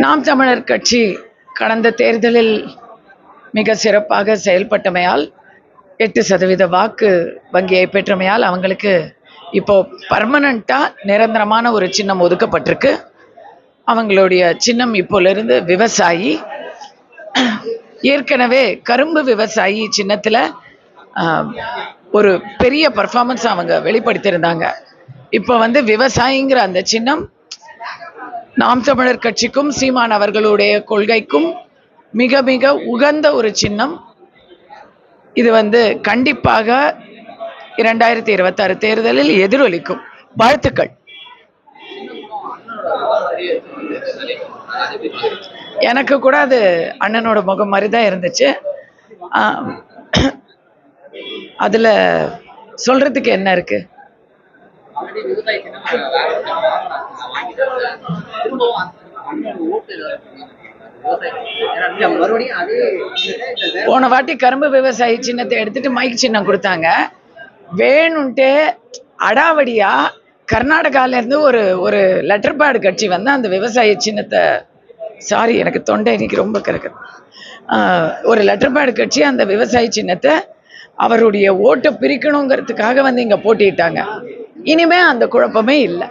நாம் தமிழர் கட்சி கடந்த தேர்தலில் மிக சிறப்பாக செயல்பட்டமையால் 8% வாக்கு வங்கியை பெற்றமையால் அவங்களுக்கு இப்போ பர்மனண்டா நிரந்தரமான ஒரு சின்னம் ஒதுக்கப்பட்டிருக்கு. அவங்களுடைய சின்னம் இப்போலிருந்து விவசாயி. ஏற்கனவே கரும்பு விவசாயி சின்னத்தில் ஒரு பெரிய பர்ஃபார்மன்ஸ் அவங்க வெளிப்படுத்தியிருந்தாங்க. இப்போ விவசாயிங்கிற அந்த சின்னம் நாம் தமிழர் கட்சிக்கும் சீமான் அவர்களுடைய கொள்கைக்கும் மிக மிக உகந்த ஒரு சின்னம். இது கண்டிப்பாக 2026 தேர்தலில் எதிரொலிக்கும். வாழ்த்துக்கள். எனக்கு கூட அது அண்ணனோட முகம் மாதிரி தான் இருந்துச்சு. அதுல சொல்றதுக்கு என்ன இருக்கு? போன வாட்டி கரும்பு விவசாயி சின்னத்தை எடுத்துட்டு மைக் சின்னம் கொடுத்தாங்க. வேணும்ட்டு அடாவடியா கர்நாடகால இருந்து ஒரு லெட்டர் பேட் கட்சி அந்த விவசாய சின்னத்தை, சாரி எனக்கு தொண்டை இன்னைக்கு ரொம்ப கிடக்குது, ஒரு லெட்டர் பேட் கட்சி அந்த விவசாய சின்னத்தை அவருடைய ஓட்டை பிரிக்கணுங்கிறதுக்காக இங்க போட்டிட்டாங்க. இனிமே அந்த குழப்பமே இல்லை.